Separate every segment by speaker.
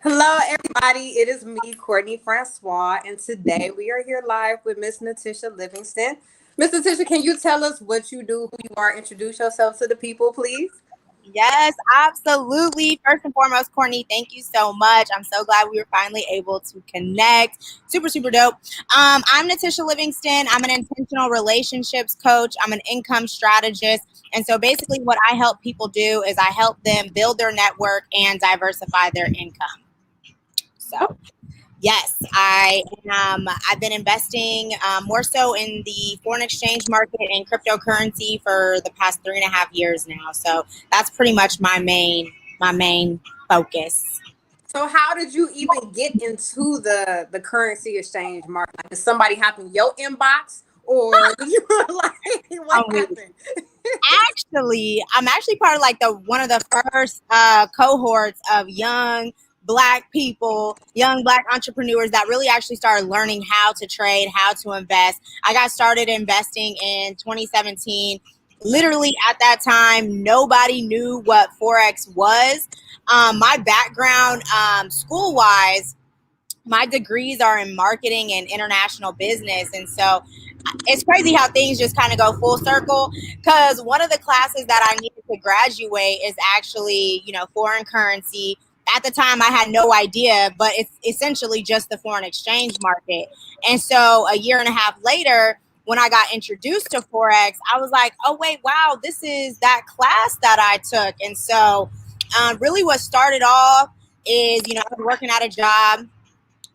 Speaker 1: Hello, everybody. It is me, Courtney Francois, and today we are here live with Miss Natisha Livingston. Miss Natisha, can you tell us what you do, who you are, introduce yourself to the people, please?
Speaker 2: Yes, absolutely. First and foremost, Courtney, thank you so much. I'm so glad we were finally able to connect. Super, super dope. I'm Natisha Livingston. I'm an intentional relationships coach. I'm an income strategist. And so basically, what I help people do is I help them build their network and diversify their income. So, yes, I am. I've been investing more so in the foreign exchange market and cryptocurrency for the past 3.5 years now. So that's pretty much my main focus.
Speaker 1: So, how did you even get into the currency exchange market? Like, did somebody hop in your inbox, or did you like what
Speaker 2: Um,
Speaker 1: happened?
Speaker 2: I'm actually part of like the one of the first cohorts of young black entrepreneurs that really actually started learning how to trade, how to invest. I got started investing in 2017. Literally at that time, nobody knew what Forex was. My background, school wise, my degrees are in marketing and international business. And so it's crazy how things just kind of go full circle, because one of the classes that I needed to graduate is actually, foreign currency. At the time, I had no idea, but it's essentially just the foreign exchange market. And so a year and a half later, when I got introduced to Forex, I was like, oh, wait, wow, this is that class that I took. And so really what started off is, I was working at a job,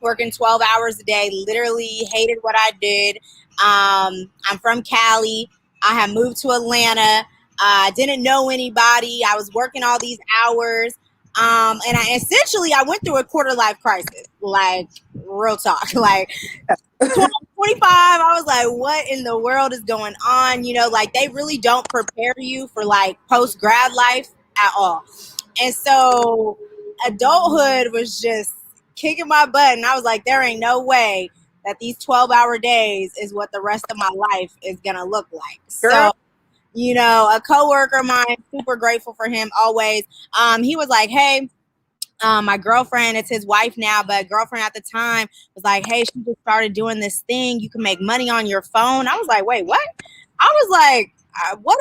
Speaker 2: working 12 hours a day, literally hated what I did. I'm from Cali. I had moved to Atlanta. I didn't know anybody. I was working all these hours. And I went through a quarter life crisis, like real talk. Like 25, I was like, what in the world is going on? Like they really don't prepare you for like post grad life at all. And so adulthood was just kicking my butt. And I was like, there ain't no way that these 12-hour days is what the rest of my life is going to look like.
Speaker 1: Girl,
Speaker 2: So, a coworker of mine, super grateful for him always. He was like, hey, my girlfriend, it's his wife now, but girlfriend at the time was like, hey, she just started doing this thing. You can make money on your phone. I was like, wait, what? I was like, what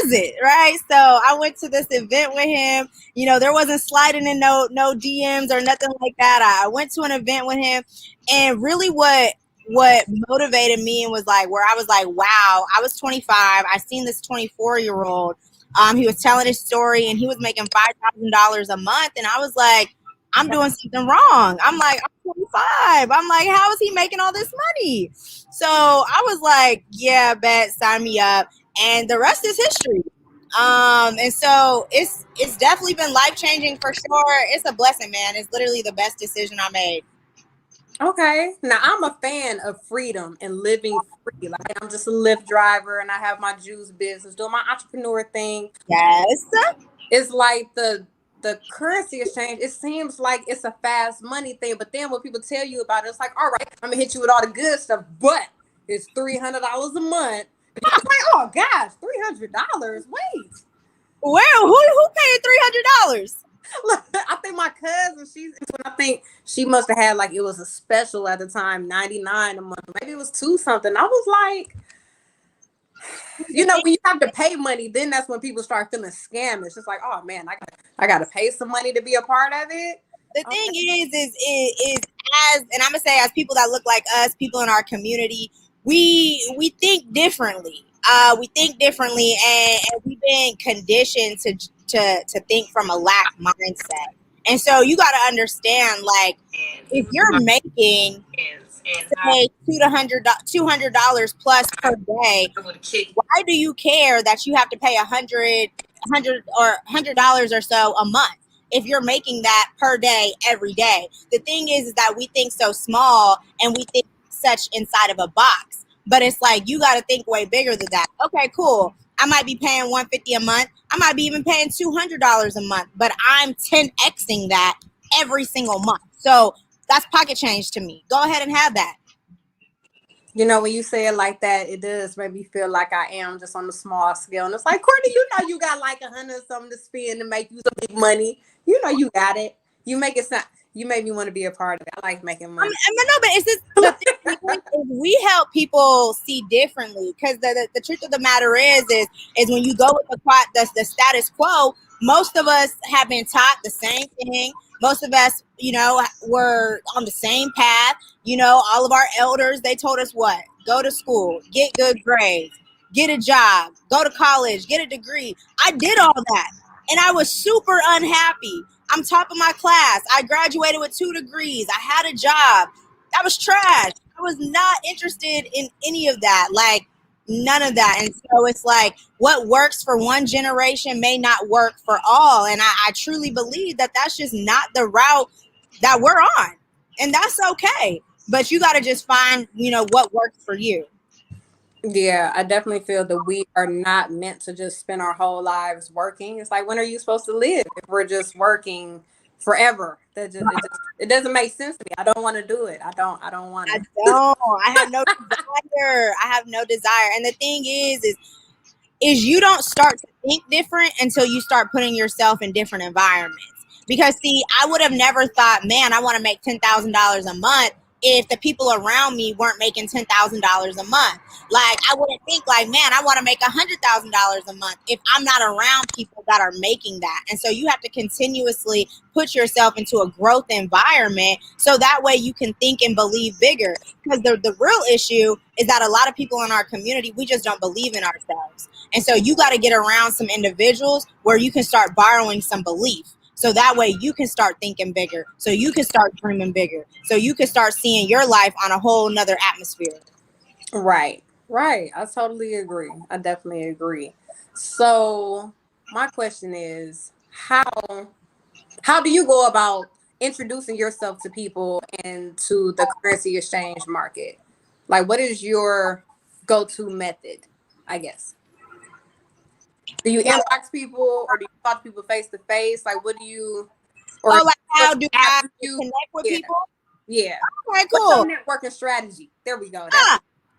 Speaker 2: is it? Right. So I went to this event with him. There wasn't sliding in no DMs or nothing like that. I went to an event with him, and really what motivated me and was like where I was like, wow, I was 25. I seen this 24-year-old. He was telling his story and he was making $5,000 a month. And I was like, I'm doing something wrong. I'm like, I'm 25. I'm like, how is he making all this money? So I was like, yeah, bet, sign me up. And the rest is history. And so it's definitely been life changing for sure. It's a blessing, man. It's literally the best decision I made.
Speaker 1: okay. Now I'm a fan of freedom and living free. Like I'm just a Lyft driver, and I have my juice business, doing my entrepreneur thing.
Speaker 2: Yes.
Speaker 1: It's like the currency exchange. It seems like it's a fast money thing, but then when people tell you about it, it's like, all right, I'm gonna hit you with all the good stuff, but it's $300 a month. And I was like, oh gosh, $300. Wait,
Speaker 2: Where? Who paid $300?
Speaker 1: look, I think my cousin, she's into it. I think she must have had like it was a special at the time, 99 a month. Maybe it was two something. I was like, when you have to pay money, then that's when people start feeling scam. It's just like, oh man, I gotta pay some money to be a part of it.
Speaker 2: The
Speaker 1: Okay.
Speaker 2: thing is and I'm gonna say, as people that look like us, people in our community, we think differently. We think differently, and we've been conditioned to think from a lack mindset. And so you got to understand, like, if you're making say $200 plus per day, why do you care that you have to pay $100 or so a month if you're making that per day every day? The thing is that we think so small and we think such inside of a box, but it's like you got to think way bigger than that. Okay, cool. I might be paying $150 a month. I might be even paying $200 a month, but I'm 10xing that every single month. So that's pocket change to me. Go ahead and have that.
Speaker 1: When you say it like that, it does make me feel like I am just on a small scale. And it's like, Courtney, you got like 100 something to spend to make you some big money. You got it. You make it sound. You made me want to be a part of it. I like making money.
Speaker 2: No, but it's just the thing is we help people see differently, because the truth of the matter is when you go with the status quo, most of us have been taught the same thing. Most of us, were on the same path. All of our elders, they told us what? Go to school, get good grades, get a job, go to college, get a degree. I did all that, and I was super unhappy. I'm top of my class. I graduated with 2 degrees. I had a job. That was trash. I was not interested in any of that. Like, none of that. And so it's like what works for one generation may not work for all. And I truly believe that that's just not the route that we're on. And that's okay. But you got to just find, what works for you.
Speaker 1: Yeah, I definitely feel that we are not meant to just spend our whole lives working. It's like, when are you supposed to live if we're just working forever? It doesn't make sense to me. I don't want to do it. I don't want to.
Speaker 2: I have no desire. I have no desire. And the thing is you don't start to think different until you start putting yourself in different environments. Because see, I would have never thought, man, I want to make $10,000 a month if the people around me weren't making $10,000 a month. Like, I wouldn't think like, man, I want to make $100,000 a month if I'm not around people that are making that. And so you have to continuously put yourself into a growth environment so that way you can think and believe bigger. Because the real issue is that a lot of people in our community, we just don't believe in ourselves. And so you got to get around some individuals where you can start borrowing some belief. So that way you can start thinking bigger. So you can start dreaming bigger. So you can start seeing your life on a whole nother atmosphere.
Speaker 1: Right. I totally agree. I definitely agree. So my question is, how do you go about introducing yourself to people and to the currency exchange market? Like, what is your go-to method, I guess? Do you inbox people, or do you talk to people face to face? Like, what do you? Or
Speaker 2: like, how do I connect with people?
Speaker 1: Yeah.
Speaker 2: Okay, cool.
Speaker 1: What's your networking strategy? There we go.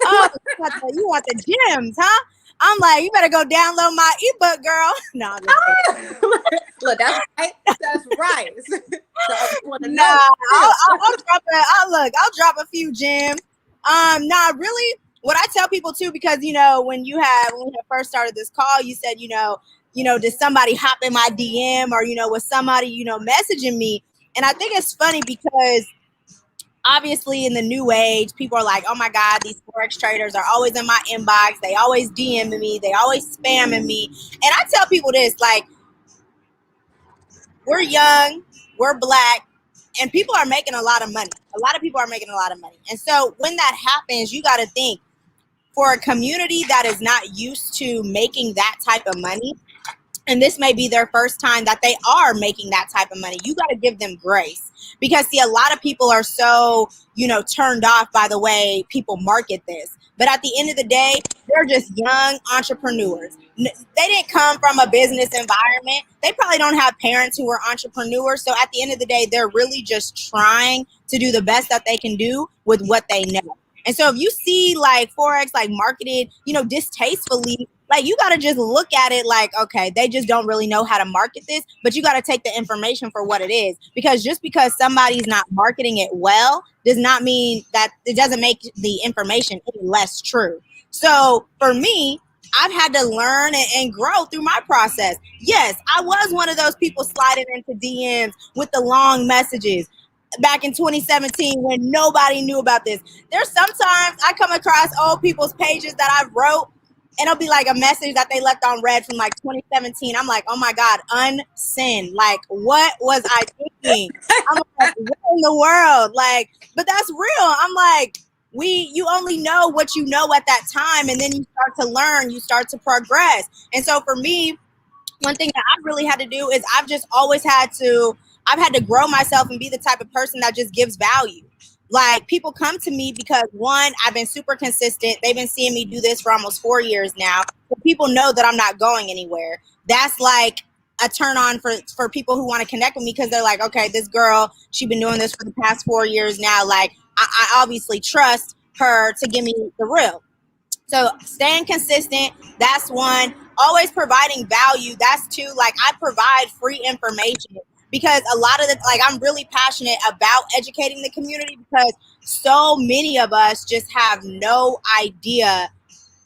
Speaker 2: You want the gems, huh? I'm like, you better go download my ebook, girl. No, I'm just kidding.
Speaker 1: Look, that's right. That's right.
Speaker 2: I'll drop a few gems. Really, what I tell people too, because when we had first started this call, you said, did somebody hop in my DM, or was somebody messaging me? And I think it's funny because obviously in the new age, people are like, oh my God, these Forex traders are always in my inbox. They always DMing me. They always spamming me. And I tell people this, like, we're young, we're Black, and people are making a lot of money. A lot of people are making a lot of money. And so when that happens, you got to think, for a community that is not used to making that type of money, and this may be their first time that they are making that type of money, you got to give them grace. Because see, a lot of people are so, turned off by the way people market this. But at the end of the day, they're just young entrepreneurs. They didn't come from a business environment. They probably don't have parents who are entrepreneurs. So at the end of the day, they're really just trying to do the best that they can do with what they know. And so if you see like Forex like marketed, distastefully, like, you got to just look at it like, okay, they just don't really know how to market this, but you got to take the information for what it is. Because just because somebody's not marketing it well does not mean that it doesn't make the information any less true. So for me, I've had to learn and grow through my process. Yes, I was one of those people sliding into DMs with the long messages back in 2017 when nobody knew about this. There's sometimes I come across old people's pages that I wrote, and it'll be like a message that they left on read from like 2017. I'm like, oh my God, unsend. Like, what was I thinking? I'm like, what in the world? Like, but that's real. I'm like, you only know what you know at that time, and then you start to learn, you start to progress. And so for me, one thing that I've really had to do is I've had to grow myself and be the type of person that just gives value. Like, people come to me because, one, I've been super consistent. They've been seeing me do this for almost 4 years now. So people know that I'm not going anywhere. That's like a turn on for people who want to connect with me, because they're like, okay, this girl, she's been doing this for the past 4 years now. Like, I obviously trust her to give me the real. So staying consistent, that's one. Always providing value, that's two. Like, I provide free information because a lot of the, like, I'm really passionate about educating the community because so many of us just have no idea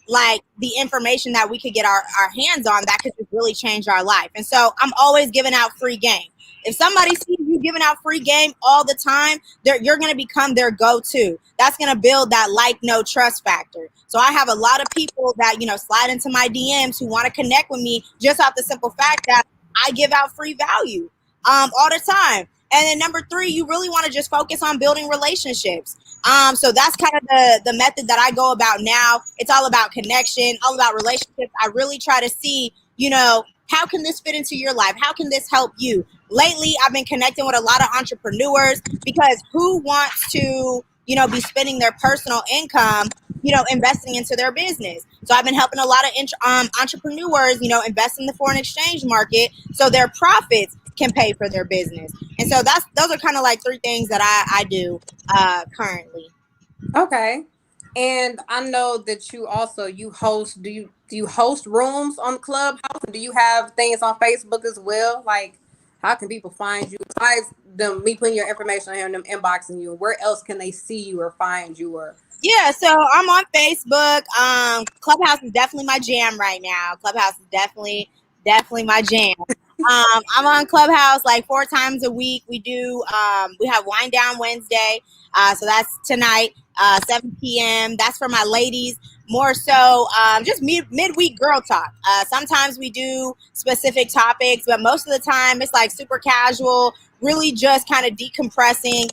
Speaker 2: like the information that we could get our hands on that could just really change our life. And so I'm always giving out free game. If somebody sees you giving out free game all the time, you're going to become their go-to. That's going to build that like, no trust factor. So I have a lot of people that, slide into my DMs who want to connect with me just off the simple fact that I give out free value all the time. And then number 3, you really want to just focus on building relationships. So that's kind of the method that I go about now. It's all about connection, all about relationships. I really try to see, how can this fit into your life? How can this help you? Lately, I've been connecting with a lot of entrepreneurs because who wants to, be spending their personal income, investing into their business. So I've been helping a lot of entrepreneurs, invest in the foreign exchange market so their profits can pay for their business. And so those are kind of like 3 things that I do currently.
Speaker 1: Okay. And I know that you also you host. Do you host rooms on Clubhouse? And do you have things on Facebook as well? Like, how can people find you besides me putting your information on here and them inboxing you? Where else can they see you or find you? Or
Speaker 2: Yeah, so I'm on Facebook. Clubhouse is definitely my jam right now. Clubhouse is definitely my jam. I'm on Clubhouse like 4 times a week. We have Wind Down Wednesday. So that's tonight, 7 p.m. That's for my ladies. More so just midweek girl talk. Sometimes we do specific topics, but most of the time it's like super casual, really just kind of decompressing.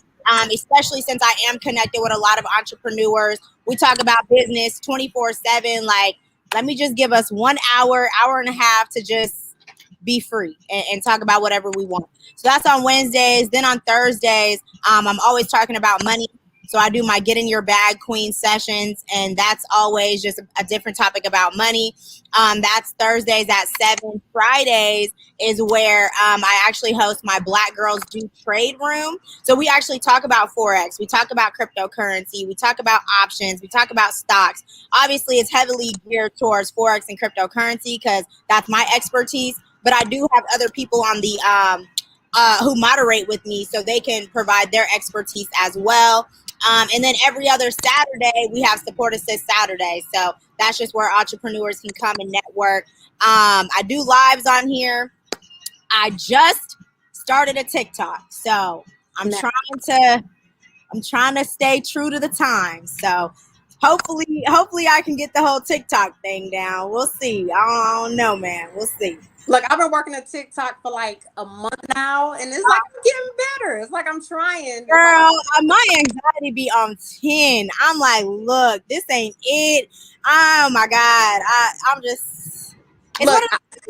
Speaker 2: Especially since I am connected with a lot of entrepreneurs. We talk about business 24/7. Like, let me just give us 1 hour and a half to just be free and talk about whatever we want. So that's on Wednesdays. Then on Thursdays, I'm always talking about money. So I do my Get in Your Bag Queen sessions, and that's always just a different topic about money. That's Thursdays at 7. Fridays is where I actually host my Black Girls Do Trade Room. So we actually talk about Forex. We talk about cryptocurrency. We talk about options. We talk about stocks. Obviously, it's heavily geared towards Forex and cryptocurrency because that's my expertise. But I do have other people on the who moderate with me so they can provide their expertise as well. And then every other Saturday, we have Support Assist Saturday. So that's just where entrepreneurs can come and network. I do lives on here. I just started a TikTok. So I'm trying to stay true to the times. So hopefully I can get the whole TikTok thing down. We'll see. I don't know, man. We'll see.
Speaker 1: Look, I've been working at TikTok for like a month now, and it's like I'm getting better. It's like I'm trying.
Speaker 2: Girl, my anxiety be on 10. I'm like, look, this ain't it. Oh my God. I'm just, it's
Speaker 1: Look,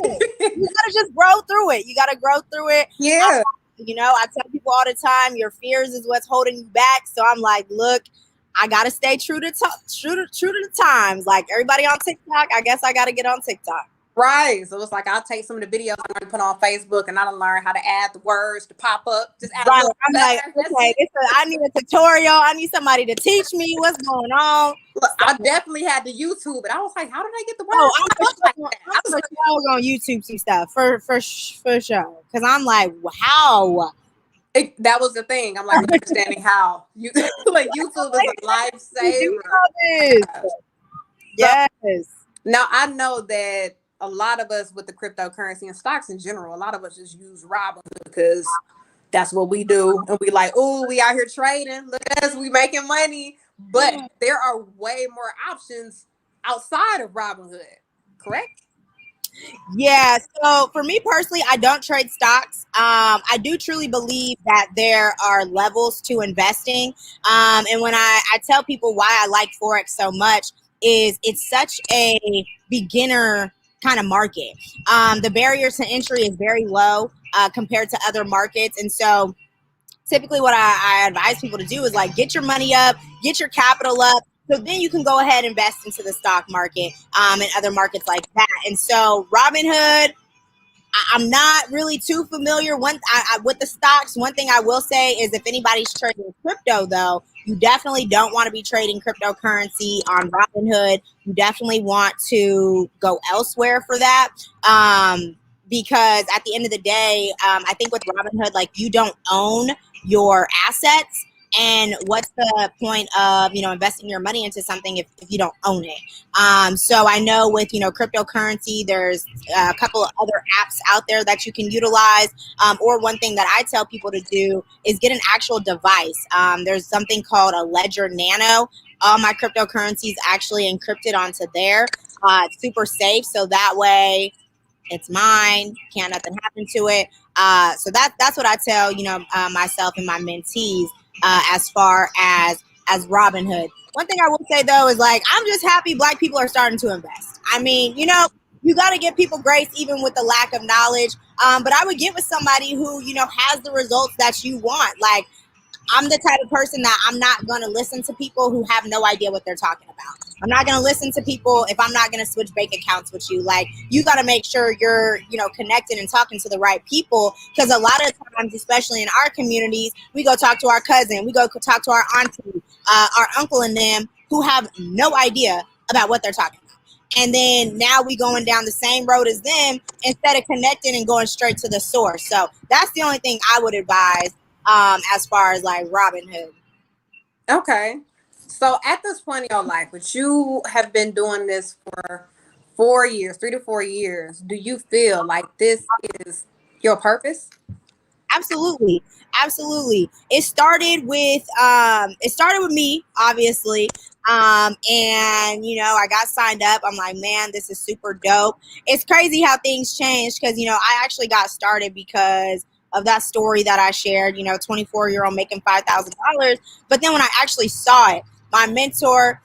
Speaker 2: you gotta just grow through it. You gotta grow through it.
Speaker 1: Yeah.
Speaker 2: I tell people all the time, your fears is what's holding you back. So I'm like, look, I gotta stay true to the times. Like everybody on TikTok, I guess I gotta get on TikTok.
Speaker 1: Right. So it's like I'll take some of the videos I already put on Facebook and I'll learn how to add the words to pop up. Just add
Speaker 2: I'm like, okay, I need a tutorial. I need somebody to teach me what's going on.
Speaker 1: Look, I definitely had to YouTube it. I was like, how did I get the words?
Speaker 2: I'm for sure on YouTube some stuff for sure. Because I'm like, wow.
Speaker 1: That was the thing. I'm like understanding how like YouTube is a lifesaver.
Speaker 2: Yes.
Speaker 1: Now I know that a lot of us with the cryptocurrency and stocks in general, a lot of us just use Robinhood because that's what we do. And we like, oh, we out here trading. Look at us, we making money. But there are way more options outside of Robinhood, correct?
Speaker 2: Yeah. So for me personally, I don't trade stocks. I do truly believe that there are levels to investing. And when I tell people why I like Forex so much is it's such a beginner kind of market. The barrier to entry is very low compared to other markets. And so typically what I advise people to do is like get your money up, get your capital up. So then you can go ahead and invest into the stock market and other markets like that. And so Robinhood, I'm not really too familiar with the stocks. One thing I will say is if anybody's trading crypto, though, you definitely don't want to be trading cryptocurrency on Robinhood. You definitely want to go elsewhere for that. because at the end of the day, I think with Robinhood, like, you don't own your assets. And what's the point of, investing your money into something if you don't own it? So I know with, cryptocurrency, there's a couple of other apps out there that you can utilize. Or one thing that I tell people to do is get an actual device. There's something called a Ledger Nano. All my cryptocurrency is actually encrypted onto there. It's super safe. So that way, it's mine. Can't nothing happen to it. So that's what I tell myself and my mentees as far as Robinhood. One thing I will say though is, like, I'm just happy Black people are starting to invest. I mean, you got to give people grace even with the lack of knowledge. But I would get with somebody who has the results that you want. Like, I'm the type of person that I'm not going to listen to people who have no idea what they're talking about. I'm not going to listen to people if I'm not going to switch bank accounts with you. Like, you got to make sure you're, connected and talking to the right people. Because a lot of times, especially in our communities, we go talk to our cousin, we go talk to our auntie, our uncle and them who have no idea about what they're talking about. And then now we going down the same road as them instead of connecting and going straight to the source. So that's the only thing I would advise as far as like Robinhood.
Speaker 1: Okay. So at this point in your life, which you have been doing this for 4 years, 3 to 4 years, do you feel like this is your purpose?
Speaker 2: Absolutely. It started with me, obviously. And I got signed up. I'm like, man, this is super dope. It's crazy how things change because, I actually got started because of that story that I shared, 24-year-old making $5,000. But then when I actually saw it, my mentor,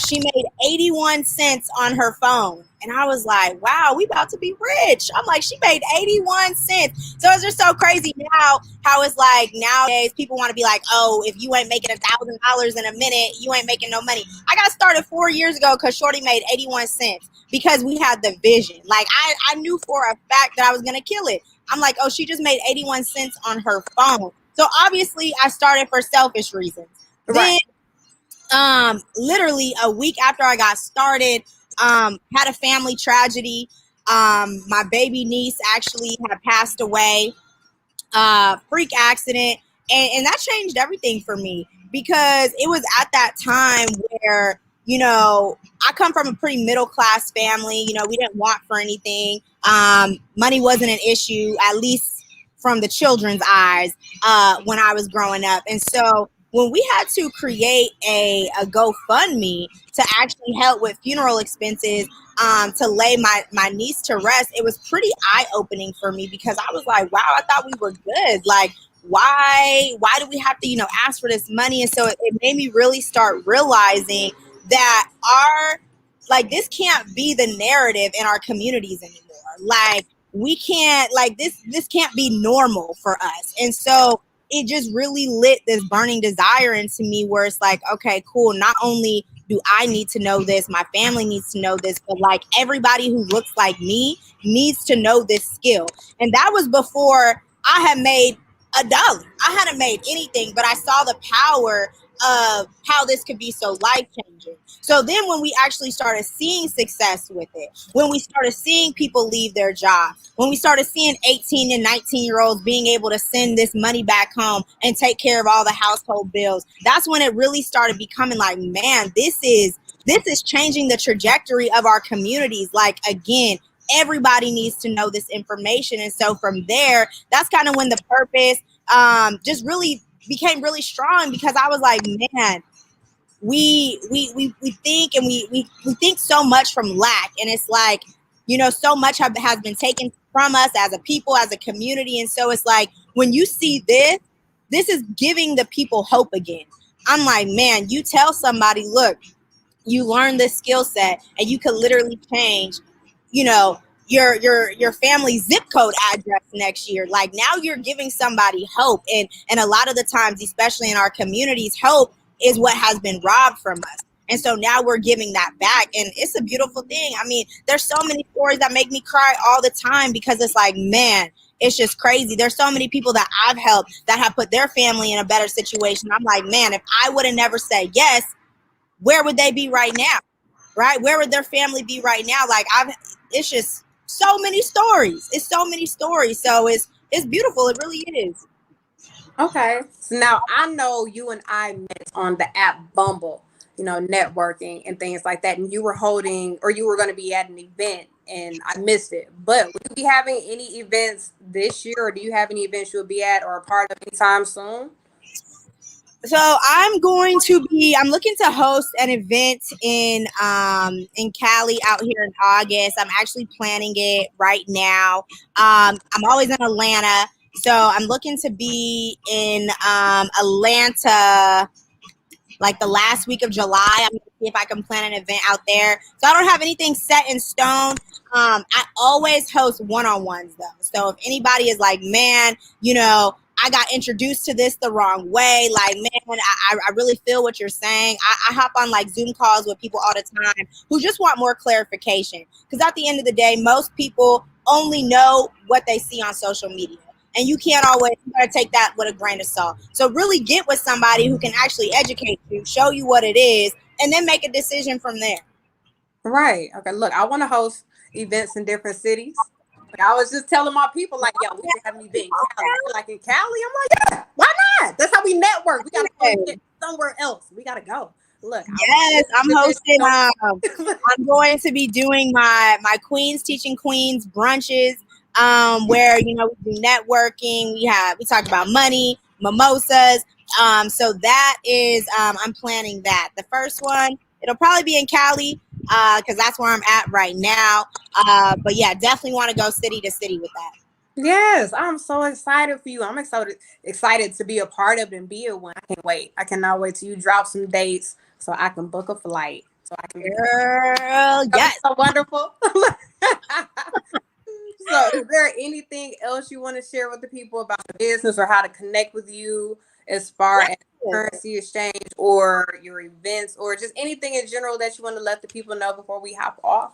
Speaker 2: she made 81 cents on her phone. And I was like, wow, we about to be rich. I'm like, she made 81 cents. So it's just so crazy now how it's like nowadays people want to be like, oh, if you ain't making $1,000 in a minute, you ain't making no money. I got started 4 years ago because Shorty made 81 cents because we had the vision. Like, I knew for a fact that I was going to kill it. I'm like, oh, she just made 81 cents on her phone. So obviously I started for selfish reasons.
Speaker 1: Right.
Speaker 2: Then literally a week after I got started, had a family tragedy. My baby niece actually had passed away, freak accident. And that changed everything for me because it was at that time where, I come from a pretty middle class family. We didn't want for anything. Money wasn't an issue, at least from the children's eyes, when I was growing up. And so when we had to create a GoFundMe to actually help with funeral expenses, to lay my niece to rest, it was pretty eye-opening for me because I was like, wow, I thought we were good. Like, why do we have to, ask for this money? And so it made me really start realizing that this can't be the narrative in our communities anymore. Like, we can't, like, this can't be normal for us. And so it just really lit this burning desire into me where it's like, okay, cool. Not only do I need to know this, my family needs to know this, but like everybody who looks like me needs to know this skill. And that was before I had made $1. I hadn't made anything, but I saw the power of how this could be so life-changing. So then when we actually started seeing success with it, when we started seeing people leave their job, when we started seeing 18 and 19-year-olds being able to send this money back home and take care of all the household bills, that's when it really started becoming like, man, this is changing the trajectory of our communities. Like, again, everybody needs to know this information. And so from there, that's kind of when the purpose just really became really strong because I was like, man, we think and we think so much from lack, and it's like, so much has been taken from us as a people, as a community. And so it's like when you see this is giving the people hope again. I'm like, man, you tell somebody, look, you learn this skill set and you could literally change, your family zip code address next year. Like, now you're giving somebody hope. And a lot of the times, especially in our communities, hope is what has been robbed from us. And so now we're giving that back. And it's a beautiful thing. I mean, there's so many stories that make me cry all the time because it's like, man, it's just crazy. There's so many people that I've helped that have put their family in a better situation. I'm like, man, if I would have never said yes, where would they be right now? Right? Where would their family be right now? Like, it's just so many stories. It's so many stories. So it's beautiful. It really is.
Speaker 1: Okay. So now I know you and I met on the app Bumble, networking and things like that. And you were holding, or you were going to be at an event and I missed it. But will you be having any events this year, or do you have any events you'll be at or a part of anytime soon?
Speaker 2: So I'm looking to host an event in Cali out here in August. I'm actually planning it right now. I'm always in Atlanta. So I'm looking to be in Atlanta like the last week of July. I'm gonna see if I can plan an event out there. So I don't have anything set in stone. I always host one-on-ones though. So if anybody is like, man, I got introduced to this the wrong way. Like, man, I really feel what you're saying. I hop on like Zoom calls with people all the time who just want more clarification. Because at the end of the day, most people only know what they see on social media. And you gotta take that with a grain of salt. So really get with somebody who can actually educate you, show you what it is, and then make a decision from there.
Speaker 1: Right. Okay. Look, I want to host events in different cities. Like, I was just telling my people, like, yo, we should have an event in Cali. They're like, in Cali? I'm like, yeah, why not? That's how we network. We got to go event somewhere else. We got to go. Look.
Speaker 2: Yes, I'm hosting. I'm going to be doing my Queens Teaching Queens brunches, where we do networking. We talk about money, mimosas. So that is I'm planning that. The first one, it'll probably be in Cali, because that's where I'm at right now. But yeah, definitely want to go city to city with that.
Speaker 1: Yes, I'm so excited for you. I'm excited to be a part of it and be a one. I can't wait. I cannot wait till you drop some dates so I can book a flight. So I can
Speaker 2: Girl, yes.
Speaker 1: so wonderful. So is there anything else you want to share with the people about the business or how to connect with you as far as currency exchange or your events or just anything in general that you want to let the people know before we hop off?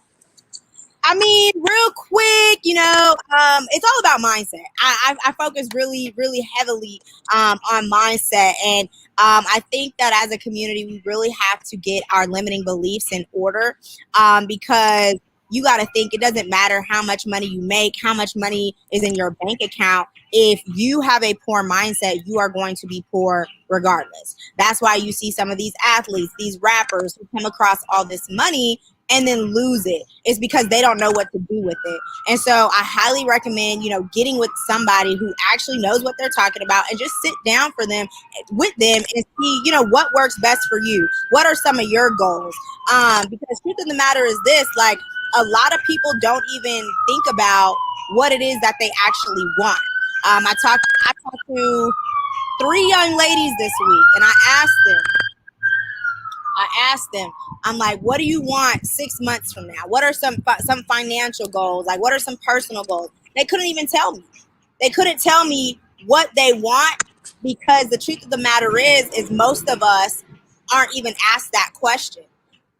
Speaker 2: I mean, real quick, it's all about mindset. I focus really, really heavily on mindset. And I think that as a community, we really have to get our limiting beliefs in order, because you got to think it doesn't matter how much money you make, how much money is in your bank account. If you have a poor mindset, you are going to be poor regardless. That's why you see some of these athletes, these rappers who come across all this money and then lose it. It's because they don't know what to do with it. And so I highly recommend, getting with somebody who actually knows what they're talking about and just sit down with them and see, what works best for you. What are some of your goals? Because truth of the matter is this, like, a lot of people don't even think about what it is that they actually want. I talked to 3 young ladies this week, and I asked them, I'm like, what do you want 6 months from now? What are some financial goals? Like, what are some personal goals? They couldn't even tell me. They couldn't tell me what they want, because the truth of the matter is most of us aren't even asked that question.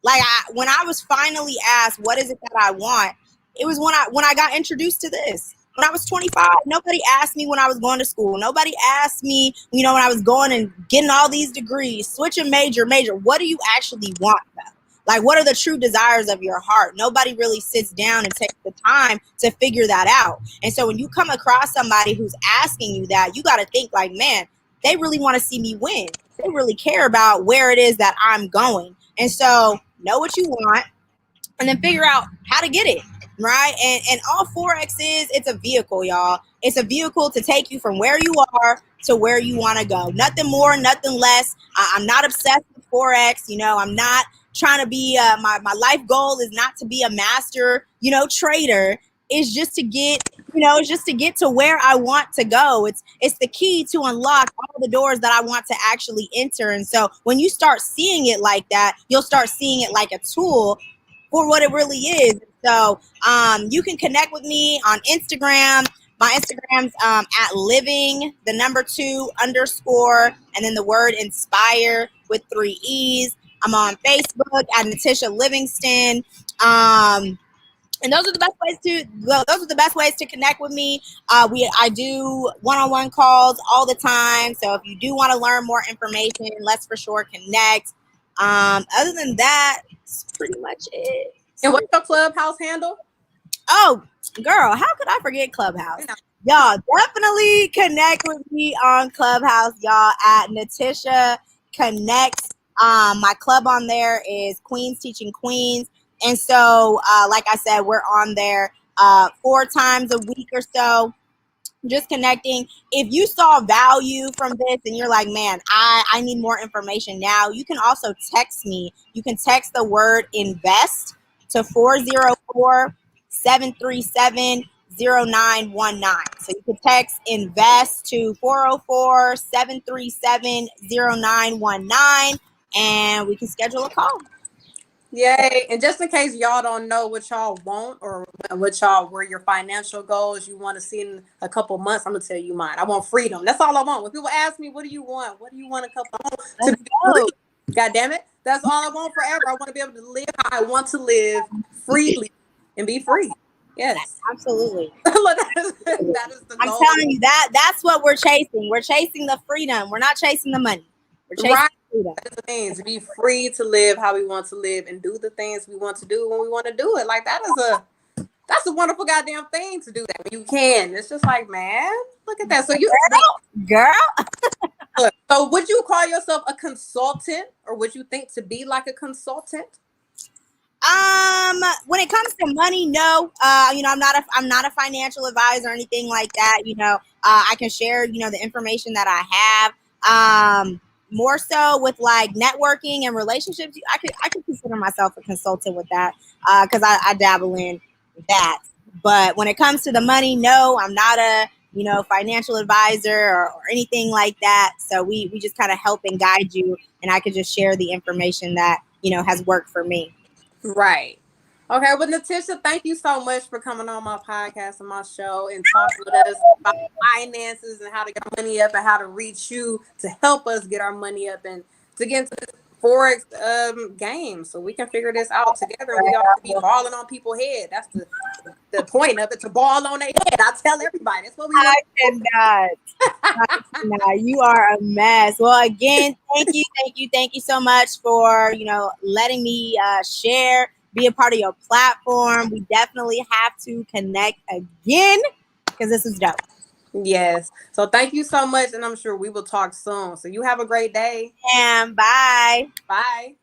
Speaker 2: Like, when I was finally asked, what is it that I want? It was when I got introduced to this. When I was 25, nobody asked me when I was going to school. Nobody asked me, when I was going and getting all these degrees, switching major. What do you actually want, though? Like, what are the true desires of your heart? Nobody really sits down and takes the time to figure that out. And so when you come across somebody who's asking you that, you got to think like, man, they really want to see me win. They really care about where it is that I'm going. And so know what you want and then figure out how to get it. Right. And all Forex it's a vehicle, y'all. It's a vehicle to take you from where you are to where you want to go. Nothing more, nothing less. I'm not obsessed with Forex. I'm not trying to be my life goal is not to be a master, trader. It's just to get to where I want to go. It's the key to unlock all the doors that I want to actually enter. And so when you start seeing it like that, you'll start seeing it like a tool for what it really is. So you can connect with me on Instagram. My Instagram's at living, the number 2 _, and then the word inspire with 3 E's. I'm on Facebook at Natisha Livingston. And those are the best ways to connect with me. I do one-on-one calls all the time. So if you do want to learn more information, let's for sure connect. Other than that, it's pretty much it.
Speaker 1: And what's your Clubhouse handle?
Speaker 2: Oh, Girl, how could I forget Clubhouse?
Speaker 1: You know.
Speaker 2: Y'all definitely connect with me on Clubhouse, y'all, at Natisha Connects. My club on there is Queens Teaching Queens. And so, like I said, we're on there 4 times a week or so, just connecting. If you saw value from this and you're like, man, I need more information now, you can also text me. You can text the word invest to 404-737-0919. So you can text invest to 404-737-0919 and we can schedule a call.
Speaker 1: Yay. And just in case y'all don't know what y'all want or what y'all were your financial goals you want to see in a couple months, I'm gonna tell you mine. I want freedom. That's all I want. When people ask me, what do you want? What do you want a couple months to be free? God damn it. That's all I want forever. I want to be able to live how I want to live freely and be free. Yes.
Speaker 2: Absolutely.
Speaker 1: that is the
Speaker 2: I'm
Speaker 1: goal.
Speaker 2: telling you, that's what we're chasing. We're chasing the freedom. We're not chasing the money. We're chasing freedom.
Speaker 1: That's the thing, to be free to live how we want to live and do the things we want to do when we want to do it. Like that's a wonderful goddamn thing to do that when you can. It's just like, man, look at that. So
Speaker 2: girl.
Speaker 1: So would you call yourself a consultant, or would you think to be like a consultant?
Speaker 2: When it comes to money, no. I'm not a financial advisor or anything like that. I can share, the information that I have. More so with like networking and relationships, I could consider myself a consultant with that, because I dabble in that. But when it comes to the money, no, I'm not a financial advisor or anything like that. So we just kind of help and guide you, and I could just share the information that has worked for me.
Speaker 1: Right. Okay, well, Natisha, thank you so much for coming on my podcast and my show and talking with us about finances and how to get our money up and how to reach you to help us get our money up and to get into this Forex game so we can figure this out together and we all be balling on people's head. That's the point of it, to ball on their head. I tell everybody. That's what we want.
Speaker 2: I cannot. You are a mess. Well, again, thank you so much for letting me share, be a part of your platform. We definitely have to connect again because this is dope.
Speaker 1: Yes. So thank you so much, and I'm sure we will talk soon. So you have a great day.
Speaker 2: And bye.
Speaker 1: Bye.